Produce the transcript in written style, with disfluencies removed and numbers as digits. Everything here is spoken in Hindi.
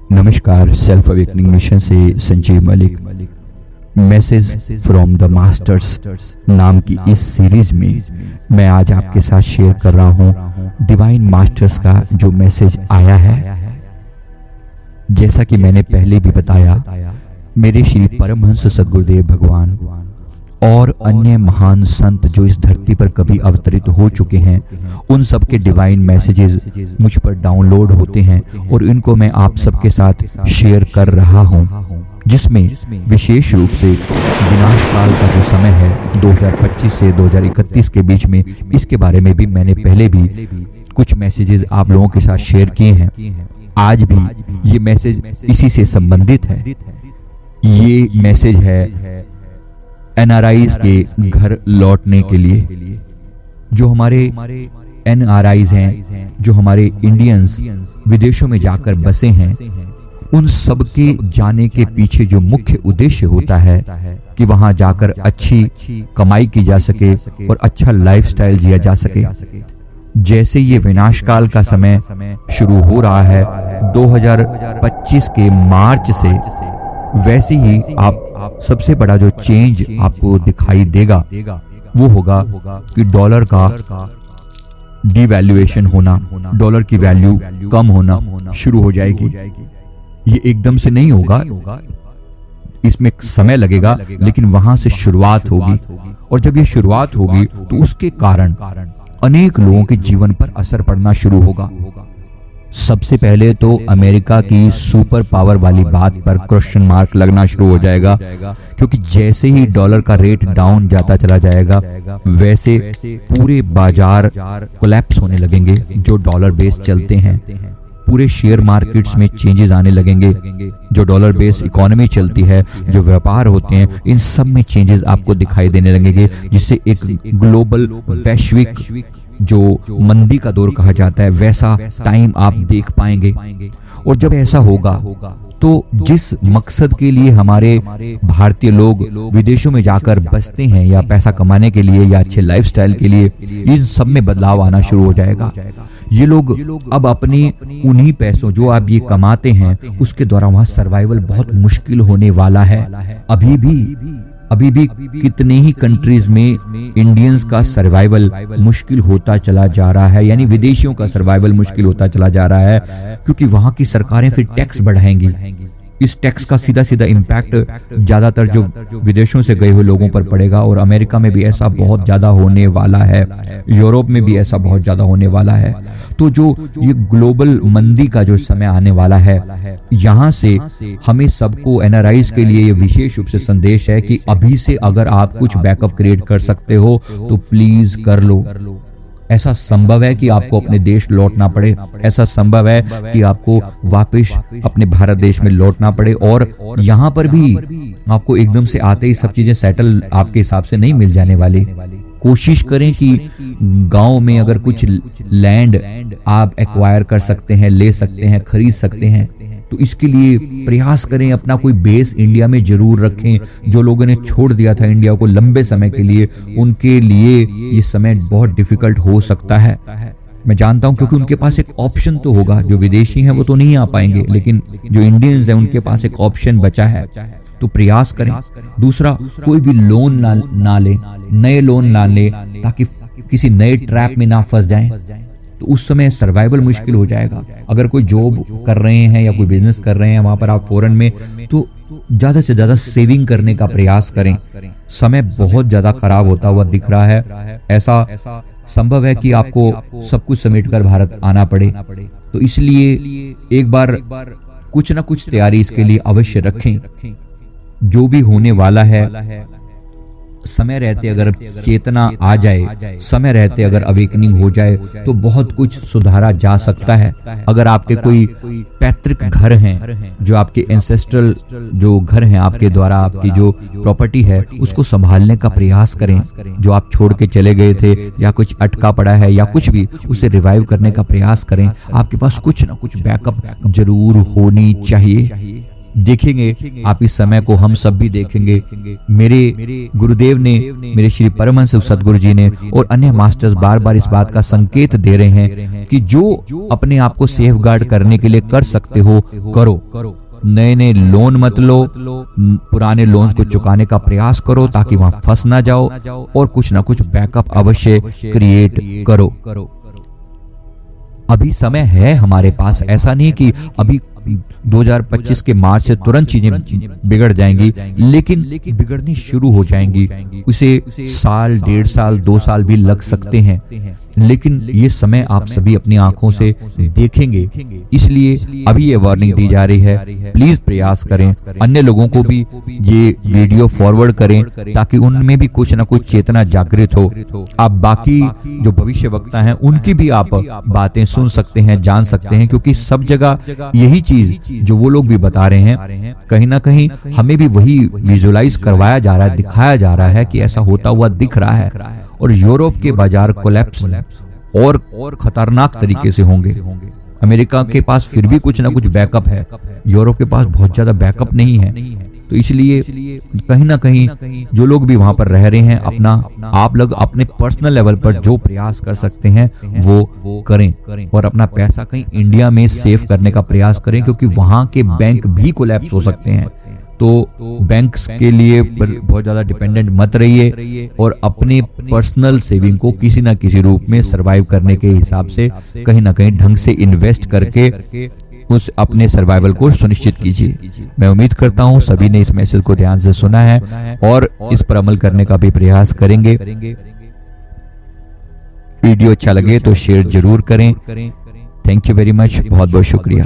नमस्कार, सेल्फ अवेकनिंग मिशन से Sanjeev Malik. Message from the masters नाम की इस सीरीज में मैं आज आपके साथ शेयर कर रहा हूं डिवाइन मास्टर्स का जो मैसेज आया है। जैसा कि मैंने पहले भी बताया, मेरे श्री परमहंस सद्गुरुदेव भगवान और अन्य महान संत जो इस धरती पर कभी अवतरित हो चुके हैं, उन सब के डिवाइन मैसेजेस मुझ पर डाउनलोड होते हैं और इनको मैं आप सबके साथ शेयर कर रहा हूं, जिसमें विशेष रूप से विनाश काल का जो समय है 2025 से 2031 के बीच में, इसके बारे में भी मैंने पहले भी कुछ मैसेजेस आप लोगों के साथ शेयर किए हैं। आज भी ये मैसेज इसी से संबंधित है। ये मैसेज है एनआरआईज के घर लौटने के लिए। जो हमारे एनआरआईज हैं, जो हमारे इंडियंस विदेशों में जाकर बसे हैं, उन सब के जाने के पीछे जो मुख्य उद्देश्य होता है कि वहां जाकर अच्छी कमाई की जा सके और अच्छा लाइफस्टाइल जिया जा सके। जैसे ये विनाश काल का समय शुरू हो रहा है 2025 के मार्च से, वैसे ही आप सबसे बड़ा जो चेंज आपको दिखाई देगा वो होगा कि डॉलर का डिवैल्यूएशन होना, डॉलर की वैल्यू कम होना शुरू हो जाएगी। ये एकदम से नहीं होगा, इसमें समय लगेगा, लेकिन वहां से शुरुआत होगी। और जब ये शुरुआत होगी तो उसके कारण अनेक लोगों के जीवन पर असर पड़ना शुरू होगा। सबसे पहले तो अमेरिका की सुपर पावर वाली बात पर क्वेश्चन मार्क लगना शुरू हो जाएगा, क्योंकि जैसे ही डॉलर का रेट डाउन जाता चला जाएगा, वैसे पूरे बाजार कोलैप्स होने लगेंगे। जो डॉलर बेस चलते हैं, पूरे शेयर मार्केट्स में चेंजेस आने लगेंगे। जो डॉलर बेस इकोनॉमी चलती है, जो व्यापार होते हैं, इन सब में चेंजेस आपको दिखाई देने लगेंगे, जिससे एक ग्लोबल वैश्विक जो मंदी का दौर कहा जाता है, वैसा टाइम आप देख पाएंगे। और जब ऐसा होगा तो जिस मकसद के लिए हमारे भारतीय लोग विदेशों में जाकर बसते हैं, या पैसा कमाने के लिए या अच्छे लाइफस्टाइल के लिए, इन सब में बदलाव आना शुरू हो जाएगा। ये लोग अब अपनी उन्हीं पैसों जो आप ये कमाते हैं, उसके द्वारा वहां सर्वाइवल बहुत मुश्किल होने वाला है। अभी भी कितने ही कंट्रीज में इंडियंस का सर्वाइवल मुश्किल होता चला जा रहा है, यानी विदेशियों का सर्वाइवल मुश्किल होता चला जा रहा है, क्योंकि वहां की सरकारें फिर टैक्स बढ़ाएंगी। इस टैक्स का सीधा सीधा इम्पैक्ट ज्यादातर जो विदेशों से गए हुए लोगों पर पड़ेगा। और अमेरिका में भी ऐसा बहुत ज्यादा होने वाला है, यूरोप में भी ऐसा बहुत ज्यादा होने वाला है। तो जो ये ग्लोबल मंदी का जो समय आने वाला है, यहाँ से हमें सबको एनआरआईज के लिए ये विशेष रूप से संदेश है कि अभी से अगर आप कुछ बैकअप क्रिएट कर सकते हो तो प्लीज कर लो। ऐसा संभव है कि आपको अपने देश लौटना पड़े, ऐसा संभव है कि आपको वापस अपने भारत देश में लौटना पड़े। और यहाँ पर भी आपको एकदम से आते ही सब चीजें सेटल आपके हिसाब से नहीं मिल जाने वाली। कोशिश करें कि गांव में अगर कुछ लैंड आप एक्वायर कर सकते हैं, ले सकते हैं, खरीद सकते हैं, तो इसके लिए प्रयास करें। अपना कोई बेस इंडिया में जरूर रखें। जो लोगों ने छोड़ दिया था इंडिया को लंबे समय के लिए, उनके लिए ये समय बहुत डिफिकल्ट हो सकता है, मैं जानता हूं, क्योंकि उनके पास एक ऑप्शन तो होगा। जो विदेशी हैं वो तो नहीं आ पाएंगे, लेकिन जो इंडियंस हैं उनके पास एक ऑप्शन बचा है, तो प्रयास करें। दूसरा, कोई भी लोन ना ले, नए लोन ना ले, ताकि किसी नए ट्रैप में ना फंस जाएं। तो उस समय सर्वाइवल मुश्किल हो जाएगा। अगर कोई जॉब कर रहे हैं या कोई बिजनेस कर रहे हैं वहां पर आप फॉरेन में, तो ज्यादा से ज्यादा सेविंग करने का प्रयास करें। समय बहुत ज्यादा खराब होता हुआ दिख रहा है। ऐसा संभव है कि आपको सब कुछ समेटकर भारत आना पड़े, तो इसलिए एक बार कुछ ना कुछ तैयारी इसके लिए अवश्य रखें। जो भी होने वाला है, समय रहते अगर चेतना आ जाए, समय रहते अगर अवेकनिंग हो जाए, तो बहुत कुछ सुधारा जा सकता है। अगर आपके कोई पैतृक घर हैं, जो आपके एंसेस्ट्रल जो घर हैं आपके द्वारा, आपकी जो प्रॉपर्टी है, उसको संभालने का प्रयास करें। जो आप छोड़ के चले गए थे, या कुछ अटका पड़ा है या कुछ भी, उसे रिवाइव करने का प्रयास करें। आपके पास कुछ ना कुछ बैकअप जरूर होनी चाहिए। देखेंगे आप इस समय को, हम सब भी देखेंगे। मेरे गुरुदेव ने, मेरे श्री परमहंस सद्गुरु जी ने और अन्य मास्टर्स बार बार इस बात का संकेत दे रहे हैं कि जो अपने आप को सेफ गार्ड करने के लिए कर सकते हो करो। नए नए लोन मत लो, पुराने लोन्स को चुकाने का प्रयास करो ताकि वहां फंस ना जाओ, और कुछ ना कुछ बैकअप अवश्य क्रिएट करो। अभी समय है हमारे पास, ऐसा नहीं कि अभी 2025 के मार्च से तुरंत चीजें बिगड़ जाएंगी, लेकिन बिगड़नी शुरू हो जाएंगी। उसे साल, 1.5 साल, 2 साल भी लग सकते हैं, लेकिन ये समय आप सभी अपनी आंखों से देखेंगे। इसलिए अभी ये वार्निंग दी जा रही है, प्लीज प्रयास करें, अन्य लोगों को भी ये वीडियो फॉरवर्ड करें ताकि उनमें भी कुछ ना कुछ चेतना जागृत हो। आप बाकी जो भविष्य वक्ता हैं उनकी भी आप बातें सुन सकते हैं, जान सकते हैं, क्योंकि सब जगह यही चीज जो वो लोग भी बता रहे हैं, कहीं ना कहीं हमें भी वही विजुअलाइज करवाया जा रहा है, दिखाया जा रहा है कि ऐसा होता हुआ दिख रहा है। और यूरोप के बाजार कोलैप्स और खतरनाक तरीके से होंगे। अमेरिका के पास फिर भी कुछ ना कुछ बैकअप है, यूरोप के पास बहुत ज्यादा बैकअप नहीं है। तो इसलिए कहीं ना कहीं जो लोग भी वहां पर रह रहे हैं, आप लोग अपने पर्सनल लेवल पर जो प्रयास कर सकते हैं वो करें, और अपना पैसा कहीं इंडिया में सेव करने का प्रयास करें, क्योंकि वहां के बैंक भी कोलैप्स हो सकते हैं। तो बैंक्स के लिए बहुत ज्यादा डिपेंडेंट मत रहिए, और अपने पर्सनल सेविंग को किसी ना किसी रूप में सरवाइव करने के हिसाब से कहीं ना कहीं ढंग से इन्वेस्ट करके उस अपने सर्वाइवल को सुनिश्चित कीजिए। मैं उम्मीद करता हूं सभी ने इस मैसेज को ध्यान से सुना है और इस पर अमल करने का भी प्रयास करेंगे। वीडियो अच्छा लगे तो शेयर जरूर करें। थैंक यू वेरी मच, बहुत बहुत शुक्रिया।